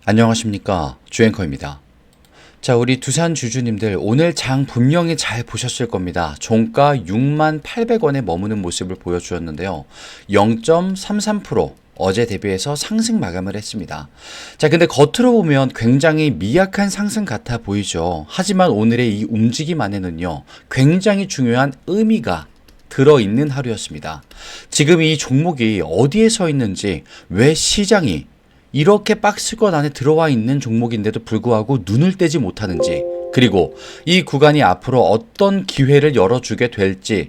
안녕하십니까, 주앵커입니다. 자, 우리 두산 주주님들 오늘 장 분명히 잘 보셨을 겁니다. 종가 68,000원에 머무는 모습을 보여주었는데요. 0.33% 어제 대비해서 상승 마감을 했습니다. 자, 근데 겉으로 보면 굉장히 미약한 상승 같아 보이죠. 하지만 오늘의 이 움직임 안에는요, 굉장히 중요한 의미가 들어있는 하루였습니다. 지금 이 종목이 어디에 서 있는지, 왜 시장이 이렇게 박스권 안에 들어와 있는 종목인데도 불구하고 눈을 떼지 못하는지, 그리고 이 구간이 앞으로 어떤 기회를 열어주게 될지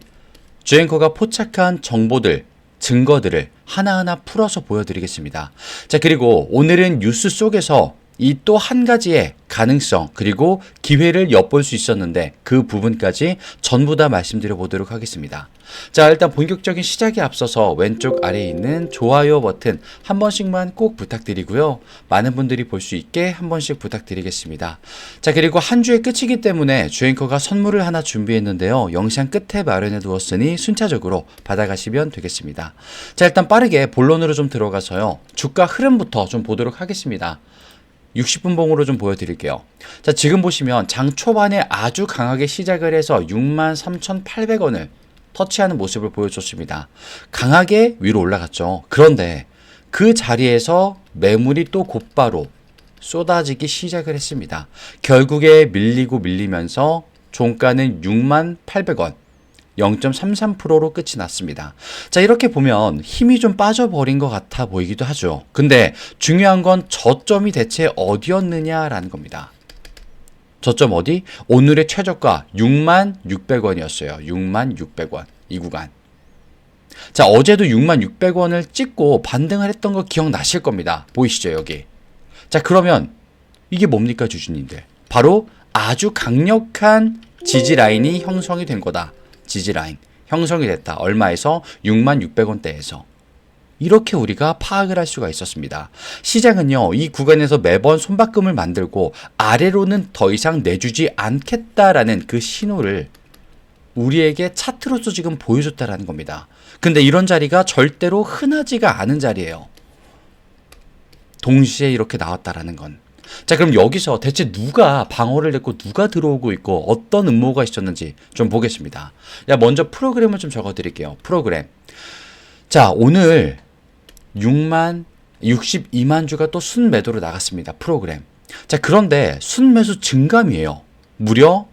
주앵커가 포착한 정보들, 증거들을 하나하나 풀어서 보여드리겠습니다. 자, 그리고 오늘은 뉴스 속에서 이 또 한 가지의 가능성 그리고 기회를 엿볼 수 있었는데 그 부분까지 전부 다 말씀드려 보도록 하겠습니다. 자, 일단 본격적인 시작에 앞서서 왼쪽 아래에 있는 좋아요 버튼 한 번씩만 꼭 부탁드리고요. 많은 분들이 볼 수 있게 한 번씩 부탁드리겠습니다. 자, 그리고 한 주의 끝이기 때문에 주앵커가 선물을 하나 준비했는데요. 영상 끝에 마련해 두었으니 순차적으로 받아가시면 되겠습니다. 자, 일단 빠르게 본론으로 좀 들어가서요. 주가 흐름부터 좀 보도록 하겠습니다. 60분 봉으로 좀 보여드릴게요. 자, 지금 보시면 장 초반에 아주 강하게 시작을 해서 63,800원을 터치하는 모습을 보여줬습니다. 강하게 위로 올라갔죠. 그런데 그 자리에서 매물이 또 곧바로 쏟아지기 시작을 했습니다. 결국에 밀리면서 종가는 68,000원, 0.33%로 끝이 났습니다. 자, 이렇게 보면 힘이 좀 빠져버린 것 같아 보이기도 하죠. 근데 중요한 건 저점이 대체 어디였느냐라는 겁니다. 저점 어디? 오늘의 최저가 66,600원이었어요. 66,600원. 이 구간. 자, 어제도 66,600원을 찍고 반등을 했던 거 기억나실 겁니다. 보이시죠, 여기. 자, 그러면 이게 뭡니까, 주주님들? 바로 아주 강력한 지지 라인이 형성이 된 거다. 지지라인 형성이 됐다. 얼마에서? 66,600원대에서. 이렇게 우리가 파악을 할 수가 있었습니다. 시장은요, 이 구간에서 매번 손바꿈을 만들고 아래로는 더 이상 내주지 않겠다라는 그 신호를 우리에게 차트로서 지금 보여줬다라는 겁니다. 근데 이런 자리가 절대로 흔하지가 않은 자리예요. 동시에 이렇게 나왔다라는 건. 자, 그럼 여기서 대체 누가 방어를 했고 누가 들어오고 있고 어떤 음모가 있었는지 좀 보겠습니다. 야, 먼저 프로그램을 좀 적어드릴게요. 프로그램. 자, 오늘 62만 주가 또 순매도로 나갔습니다. 프로그램. 자, 그런데 순매수 증감이에요. 무려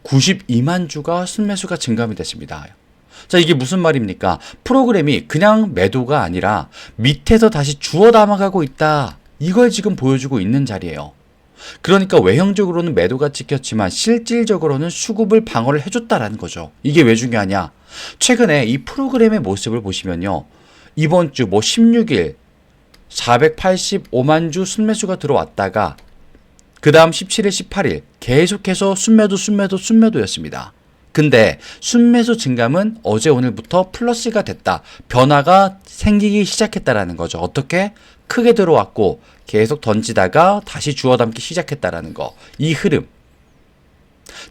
92만 주가 순매수가 증감이 됐습니다. 자, 이게 무슨 말입니까? 프로그램이 그냥 매도가 아니라 밑에서 다시 주워 담아가고 있다. 이걸 지금 보여주고 있는 자리예요. 그러니까 외형적으로는 매도가 찍혔지만 실질적으로는 수급을 방어를 해줬다라는 거죠. 이게 왜 중요하냐? 최근에 이 프로그램의 모습을 보시면요. 이번 주 16일 485만 주 순매수가 들어왔다가 그 다음 17일, 18일 계속해서 순매도였습니다. 근데 순매수 증감은 어제 오늘부터 플러스가 됐다. 변화가 생기기 시작했다라는 거죠. 어떻게? 크게 들어왔고 계속 던지다가 다시 주워 담기 시작했다라는 거. 이 흐름.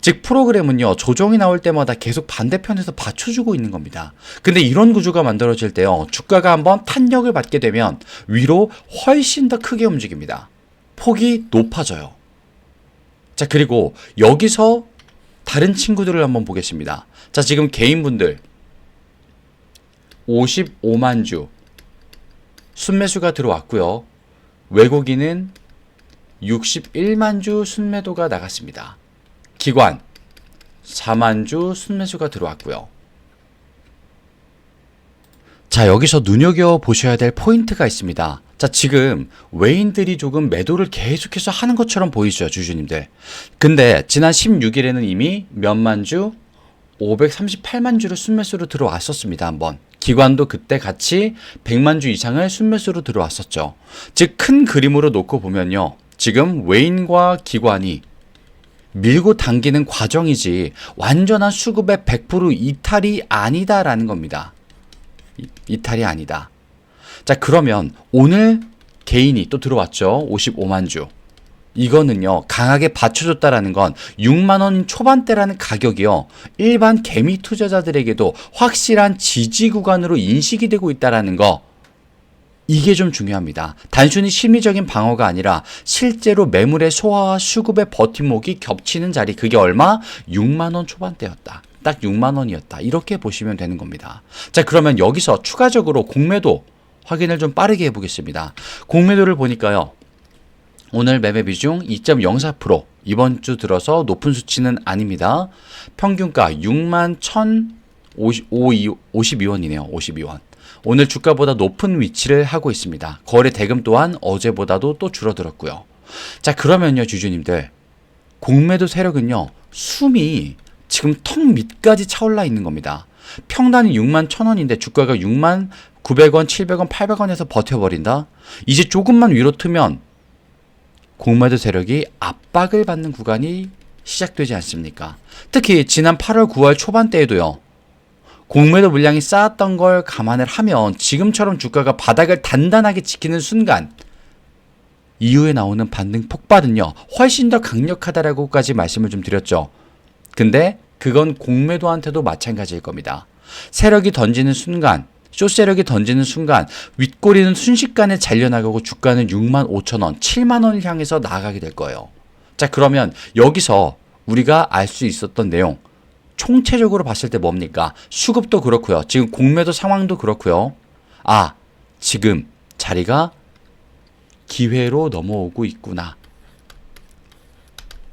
즉 프로그램은요, 조정이 나올 때마다 계속 반대편에서 받쳐주고 있는 겁니다. 근데 이런 구조가 만들어질 때요, 주가가 한번 탄력을 받게 되면 위로 훨씬 더 크게 움직입니다. 폭이 높아져요. 자, 그리고 여기서 다른 친구들을 한번 보겠습니다. 자, 지금 개인분들 55만 주 순매수가 들어왔고요. 외국인은 61만 주 순매도가 나갔습니다. 기관 4만 주 순매수가 들어왔고요. 자, 여기서 눈여겨보셔야 될 포인트가 있습니다. 자, 지금 외인들이 조금 매도를 계속해서 하는 것처럼 보이죠, 주주님들. 근데 지난 16일에는 이미 몇만 주? 538만 주를 순매수로 들어왔었습니다, 한번. 기관도 그때 같이 100만 주 이상을 순매수로 들어왔었죠. 즉, 큰 그림으로 놓고 보면요. 지금 외인과 기관이 밀고 당기는 과정이지 완전한 수급의 100% 이탈이 아니다라는 겁니다. 이탈이 아니다. 자, 그러면 오늘 개인이 또 들어왔죠. 55만 주. 이거는요, 강하게 받쳐줬다라는 건 6만원 초반대라는 가격이요, 일반 개미 투자자들에게도 확실한 지지 구간으로 인식이 되고 있다라는 거. 이게 좀 중요합니다. 단순히 심리적인 방어가 아니라 실제로 매물의 소화와 수급의 버팀목이 겹치는 자리, 그게 얼마? 6만 원 초반대였다. 딱 6만 원이었다. 이렇게 보시면 되는 겁니다. 자, 그러면 여기서 추가적으로 공매도 확인을 좀 빠르게 해보겠습니다. 공매도를 보니까요. 오늘 매매 비중 2.04%, 이번 주 들어서 높은 수치는 아닙니다. 평균가 6만 1,052원이네요. 52원. 오늘 주가보다 높은 위치를 하고 있습니다. 거래 대금 또한 어제보다도 또 줄어들었고요. 자, 그러면요, 주주님들. 공매도 세력은요, 숨이 지금 턱 밑까지 차올라 있는 겁니다. 평단이 6만 1,000원인데 주가가 6만 900원, 700원, 800원에서 버텨버린다? 이제 조금만 위로 트면 공매도 세력이 압박을 받는 구간이 시작되지 않습니까? 특히 지난 8월, 9월 초반대에도요. 공매도 물량이 쌓았던 걸 감안을 하면 지금처럼 주가가 바닥을 단단하게 지키는 순간 이후에 나오는 반등 폭발은요. 훨씬 더 강력하다라고까지 말씀을 좀 드렸죠. 근데 그건 공매도한테도 마찬가지일 겁니다. 세력이 던지는 순간, 숏세력이 던지는 순간 윗꼬리는 순식간에 잘려나가고 주가는 6만 5천 원, 7만 원을 향해서 나가게 될 거예요. 자, 그러면 여기서 우리가 알 수 있었던 내용, 총체적으로 봤을 때 뭡니까? 수급도 그렇고요. 지금 공매도 상황도 그렇고요. 아, 지금 자리가 기회로 넘어오고 있구나.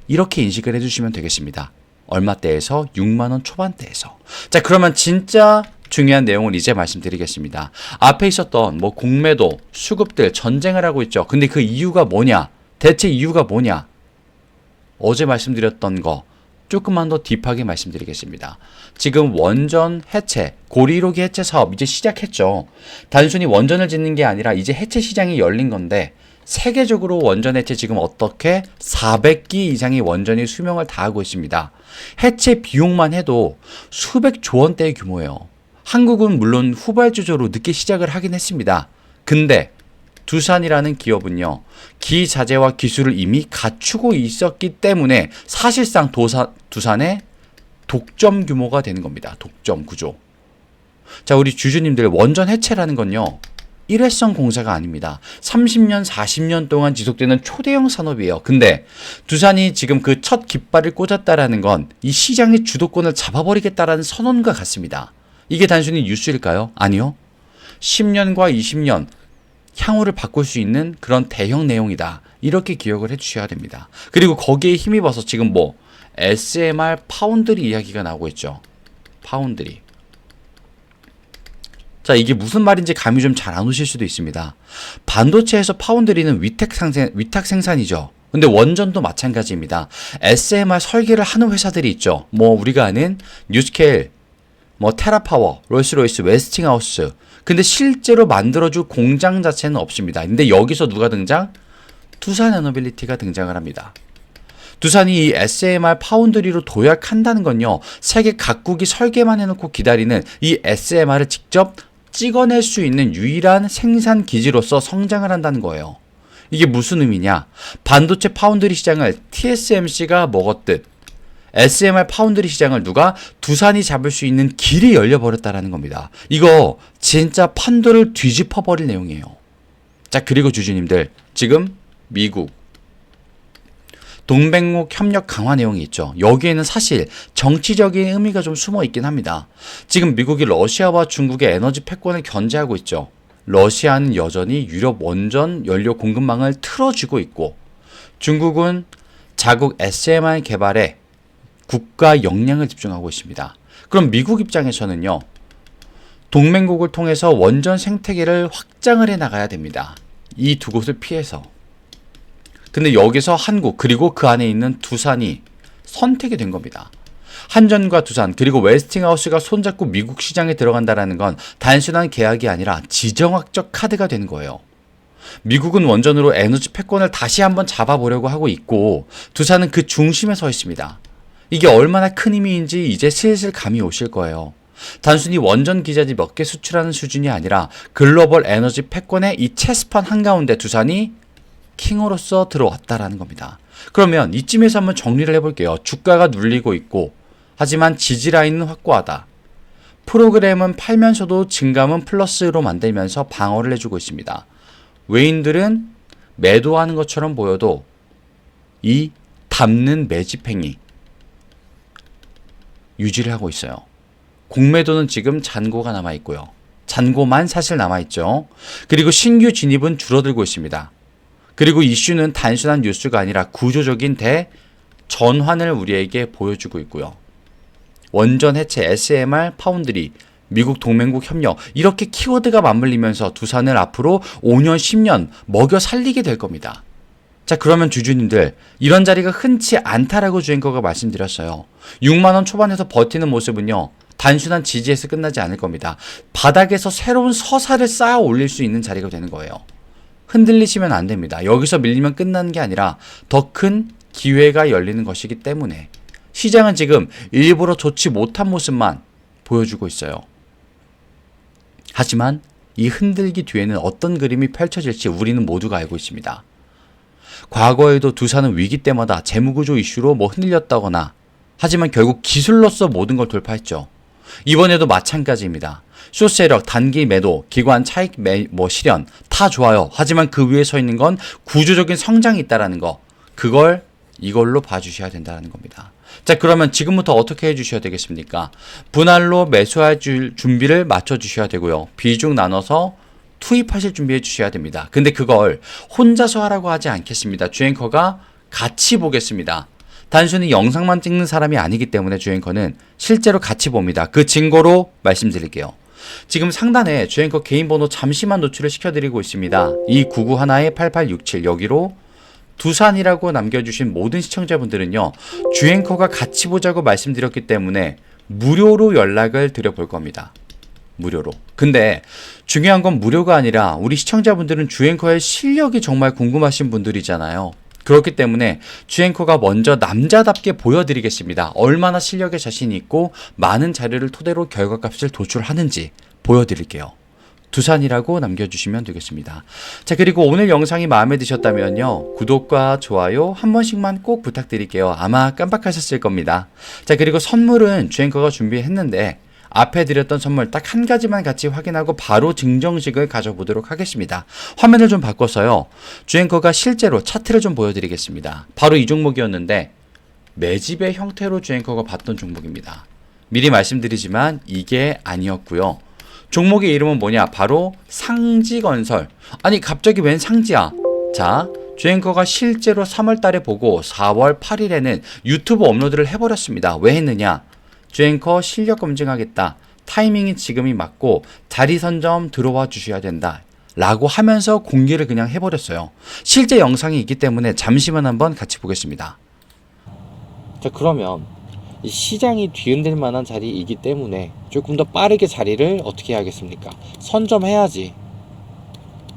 이렇게 인식을 해주시면 되겠습니다. 얼마대에서? 6만 원 초반대에서. 자, 그러면 진짜 중요한 내용을 이제 말씀드리겠습니다. 앞에 있었던 뭐 공매도, 수급들 전쟁을 하고 있죠. 근데 그 이유가 뭐냐? 대체 이유가 뭐냐? 어제 말씀드렸던 거 조금만 더 딥하게 말씀드리겠습니다. 지금 원전 해체, 고리로기 해체 사업 이제 시작했죠. 단순히 원전을 짓는 게 아니라 이제 해체 시장이 열린 건데 세계적으로 원전 해체 지금 어떻게 400기 이상의 원전이 수명을 다하고 있습니다. 해체 비용만 해도 수백조 원대의 규모예요. 한국은 물론 후발주저로 늦게 시작을 하긴 했습니다. 근데 두산이라는 기업은요, 기자재와 기술을 이미 갖추고 있었기 때문에 사실상 두산의 독점 규모가 되는 겁니다. 독점 구조. 자, 우리 주주님들, 원전 해체라는 건요, 일회성 공사가 아닙니다. 30년, 40년 동안 지속되는 초대형 산업이에요. 근데 두산이 지금 그 첫 깃발을 꽂았다라는 건 이 시장의 주도권을 잡아버리겠다라는 선언과 같습니다. 이게 단순히 뉴스일까요? 아니요. 10년과 20년 향후를 바꿀 수 있는 그런 대형 내용이다. 이렇게 기억을 해주셔야 됩니다. 그리고 거기에 힘입어서 지금 뭐 SMR 파운드리 이야기가 나오고 있죠. 파운드리. 자, 이게 무슨 말인지 감이 좀 잘 안 오실 수도 있습니다. 반도체에서 파운드리는 위탁 생산이죠. 근데 원전도 마찬가지입니다. SMR 설계를 하는 회사들이 있죠. 뭐 우리가 아는 뉴스케일, 뭐 테라파워, 롤스로이스, 웨스팅하우스. 근데 실제로 만들어줄 공장 자체는 없습니다. 근데 여기서 누가 등장? 두산에너빌리티가 등장을 합니다. 두산이 이 SMR 파운드리로 도약한다는 건요, 세계 각국이 설계만 해놓고 기다리는 이 SMR을 직접 찍어낼 수 있는 유일한 생산 기지로서 성장을 한다는 거예요. 이게 무슨 의미냐? 반도체 파운드리 시장을 TSMC가 먹었듯 SMR 파운드리 시장을 누가? 두산이 잡을 수 있는 길이 열려버렸다라는 겁니다. 이거 진짜 판도를 뒤집어버릴 내용이에요. 자, 그리고 주주님들, 지금 미국 동맹국 협력 강화 내용이 있죠. 여기에는 사실 정치적인 의미가 좀 숨어 있긴 합니다. 지금 미국이 러시아와 중국의 에너지 패권을 견제하고 있죠. 러시아는 여전히 유럽 원전 연료 공급망을 틀어쥐고 있고, 중국은 자국 SMR 개발에 국가 역량을 집중하고 있습니다. 그럼 미국 입장에서는요, 동맹국을 통해서 원전 생태계를 확장을 해 나가야 됩니다. 이 두 곳을 피해서. 근데 여기서 한국 그리고 그 안에 있는 두산이 선택이 된 겁니다. 한전과 두산 그리고 웨스팅하우스가 손잡고 미국 시장에 들어간다는 건 단순한 계약이 아니라 지정학적 카드가 되는 거예요. 미국은 원전으로 에너지 패권을 다시 한번 잡아보려고 하고 있고, 두산은 그 중심에 서 있습니다. 이게 얼마나 큰 의미인지 이제 슬슬 감이 오실 거예요. 단순히 원전 기자재 몇 개 수출하는 수준이 아니라 글로벌 에너지 패권의 이 체스판 한가운데 두산이 킹으로서 들어왔다라는 겁니다. 그러면 이쯤에서 한번 정리를 해볼게요. 주가가 눌리고 있고, 하지만 지지라인은 확고하다. 프로그램은 팔면서도 증감은 플러스로 만들면서 방어를 해주고 있습니다. 외인들은 매도하는 것처럼 보여도 이 담는 매집행위 유지를 하고 있어요. 공매도는 지금 잔고가 남아있고요. 잔고만 사실 남아있죠. 그리고 신규 진입은 줄어들고 있습니다. 그리고 이슈는 단순한 뉴스가 아니라 구조적인 대전환을 우리에게 보여주고 있고요. 원전 해체, SMR, 파운드리, 미국 동맹국 협력 이렇게 키워드가 맞물리면서 두산을 앞으로 5년, 10년 먹여 살리게 될 겁니다. 자, 그러면 주주님들 이런 자리가 흔치 않다라고 주앵커가 말씀드렸어요. 6만원 초반에서 버티는 모습은요. 단순한 지지에서 끝나지 않을 겁니다. 바닥에서 새로운 서사를 쌓아 올릴 수 있는 자리가 되는 거예요. 흔들리시면 안 됩니다. 여기서 밀리면 끝나는 게 아니라 더 큰 기회가 열리는 것이기 때문에 시장은 지금 일부러 좋지 못한 모습만 보여주고 있어요. 하지만 이 흔들기 뒤에는 어떤 그림이 펼쳐질지 우리는 모두가 알고 있습니다. 과거에도 두산은 위기 때마다 재무구조 이슈로 흔들렸다거나 하지만 결국 기술로서 모든 걸 돌파했죠. 이번에도 마찬가지입니다. 쇼세력, 단기 매도, 기관 차익 실현 다 좋아요. 하지만 그 위에 서 있는 건 구조적인 성장이 있다라는 거. 그걸 이걸로 봐주셔야 된다는 겁니다. 자, 그러면 지금부터 어떻게 해주셔야 되겠습니까? 분할로 매수할 준비를 맞춰주셔야 되고요. 비중 나눠서 투입하실 준비해 주셔야 됩니다. 근데 그걸 혼자서 하라고 하지 않겠습니다. 주앵커가 같이 보겠습니다. 단순히 영상만 찍는 사람이 아니기 때문에 주앵커는 실제로 같이 봅니다. 그 증거로 말씀드릴게요. 지금 상단에 주앵커 개인 번호 잠시만 노출을 시켜드리고 있습니다. 이 9911-8867 여기로 두산이라고 남겨주신 모든 시청자분들은요. 주앵커가 같이 보자고 말씀드렸기 때문에 무료로 연락을 드려볼 겁니다. 무료로. 근데 중요한 건 무료가 아니라 우리 시청자분들은 주앵커의 실력이 정말 궁금하신 분들이잖아요. 그렇기 때문에 주앵커가 먼저 남자답게 보여드리겠습니다. 얼마나 실력에 자신이 있고 많은 자료를 토대로 결과값을 도출하는지 보여드릴게요. 두산이라고 남겨주시면 되겠습니다. 자, 그리고 오늘 영상이 마음에 드셨다면요. 구독과 좋아요 한 번씩만 꼭 부탁드릴게요. 아마 깜빡하셨을 겁니다. 자, 그리고 선물은 주앵커가 준비했는데 앞에 드렸던 선물 딱 한 가지만 같이 확인하고 바로 증정식을 가져보도록 하겠습니다. 화면을 좀 바꿔서요. 주앵커가 실제로 차트를 좀 보여드리겠습니다. 바로 이 종목이었는데 매집의 형태로 주앵커가 봤던 종목입니다. 미리 말씀드리지만 이게 아니었고요. 종목의 이름은 뭐냐? 바로 상지건설. 아니 갑자기 웬 상지야? 자, 주앵커가 실제로 3월 달에 보고 4월 8일에는 유튜브 업로드를 해버렸습니다. 왜 했느냐? 주앵커 실력 검증하겠다. 타이밍이 지금이 맞고 자리 선점 들어와 주셔야 된다. 라고 하면서 공개를 그냥 해버렸어요. 실제 영상이 있기 때문에 잠시만 한번 같이 보겠습니다. 자, 그러면 이 시장이 뒤흔들 만한 자리이기 때문에 조금 더 빠르게 자리를 어떻게 해야겠습니까? 선점해야지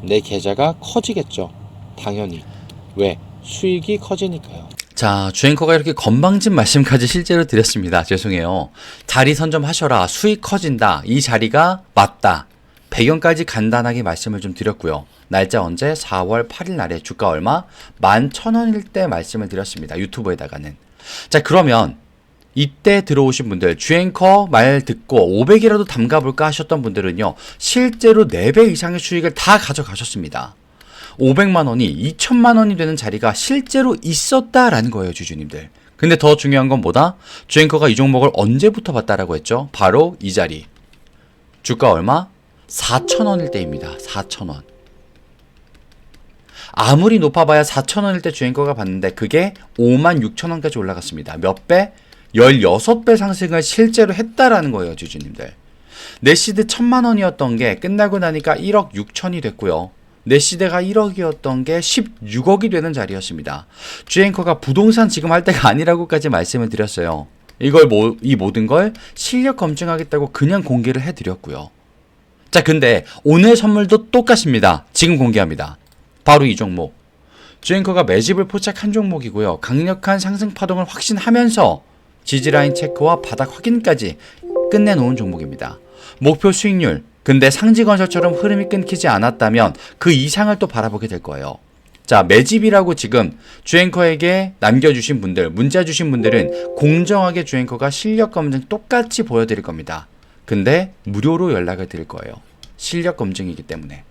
내 계좌가 커지겠죠. 당연히. 왜? 수익이 커지니까요. 자, 주앵커가 이렇게 건방진 말씀까지 실제로 드렸습니다. 죄송해요. 자리 선점하셔라. 수익 커진다. 이 자리가 맞다. 배경까지 간단하게 말씀을 좀 드렸고요. 날짜 언제? 4월 8일 날에 주가 얼마? 11,000원일 때 말씀을 드렸습니다. 유튜브에다가는. 자, 그러면 이때 들어오신 분들, 주앵커 말 듣고 500이라도 담가볼까 하셨던 분들은요. 실제로 4배 이상의 수익을 다 가져가셨습니다. 500만 원이 2천만 원이 되는 자리가 실제로 있었다라는 거예요, 주주님들. 근데 더 중요한 건 뭐다? 주앵커가 이 종목을 언제부터 봤다라고 했죠? 바로 이 자리. 주가 얼마? 4,000원일 때입니다. 4,000원. 아무리 높아봐야 4,000원일 때 주앵커가 봤는데 그게 56,000원까지 올라갔습니다. 몇 배? 16배 상승을 실제로 했다라는 거예요, 주주님들. 내시드 1,000만 원이었던 게 끝나고 나니까 1억 6천이 됐고요. 내시대가 1억이었던 게 16억이 되는 자리였습니다. 주앵커가 부동산 지금 할 때가 아니라고까지 말씀을 드렸어요. 이 모든 걸 실력 검증하겠다고 그냥 공개를 해드렸고요. 자, 근데 오늘 선물도 똑같습니다. 지금 공개합니다. 바로 이 종목. 주앵커가 매집을 포착한 종목이고요. 강력한 상승 파동을 확신하면서 지지라인 체크와 바닥 확인까지 끝내놓은 종목입니다. 목표 수익률. 근데 상지건설처럼 흐름이 끊기지 않았다면 그 이상을 또 바라보게 될 거예요. 자, 매집이라고 지금 주앵커에게 남겨주신 분들, 문자 주신 분들은 공정하게 주앵커가 실력 검증 똑같이 보여드릴 겁니다. 근데 무료로 연락을 드릴 거예요. 실력 검증이기 때문에.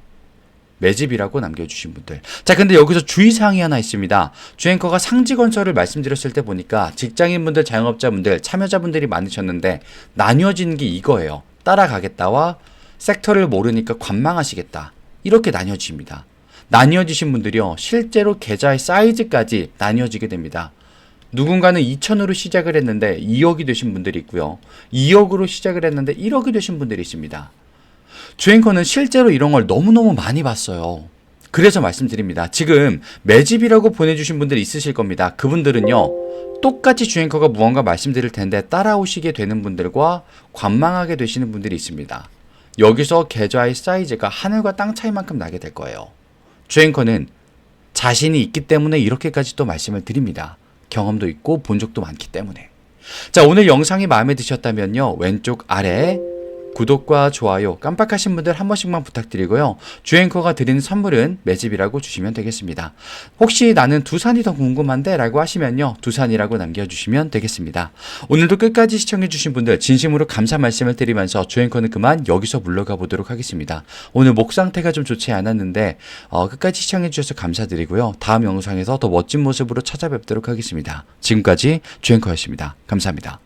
매집이라고 남겨주신 분들. 자, 근데 여기서 주의사항이 하나 있습니다. 주앵커가 상지건설을 말씀드렸을 때 보니까 직장인분들, 자영업자분들, 참여자분들이 많으셨는데 나뉘어지는 게 이거예요. 따라가겠다와 섹터를 모르니까 관망하시겠다. 이렇게 나뉘어집니다. 나뉘어지신 분들이요, 실제로 계좌의 사이즈까지 나뉘어지게 됩니다. 누군가는 2천으로 시작을 했는데 2억이 되신 분들이 있고요. 2억으로 시작을 했는데 1억이 되신 분들이 있습니다. 주앵커는 실제로 이런 걸 너무너무 많이 봤어요. 그래서 말씀드립니다. 지금 매집이라고 보내주신 분들이 있으실 겁니다. 그분들은요, 똑같이 주앵커가 무언가 말씀드릴 텐데 따라오시게 되는 분들과 관망하게 되시는 분들이 있습니다. 여기서 계좌의 사이즈가 하늘과 땅 차이만큼 나게 될 거예요. 주앵커는 자신이 있기 때문에 이렇게까지 또 말씀을 드립니다. 경험도 있고 본 적도 많기 때문에. 자, 오늘 영상이 마음에 드셨다면요, 왼쪽 아래 구독과 좋아요 깜빡하신 분들 한 번씩만 부탁드리고요. 주앵커가 드리는 선물은 매집이라고 주시면 되겠습니다. 혹시 나는 두산이 더 궁금한데 라고 하시면요, 두산이라고 남겨주시면 되겠습니다. 오늘도 끝까지 시청해주신 분들 진심으로 감사 말씀을 드리면서 주앵커는 그만 여기서 물러가 보도록 하겠습니다. 오늘 목 상태가 좀 좋지 않았는데 끝까지 시청해주셔서 감사드리고요. 다음 영상에서 더 멋진 모습으로 찾아뵙도록 하겠습니다. 지금까지 주앵커였습니다. 감사합니다.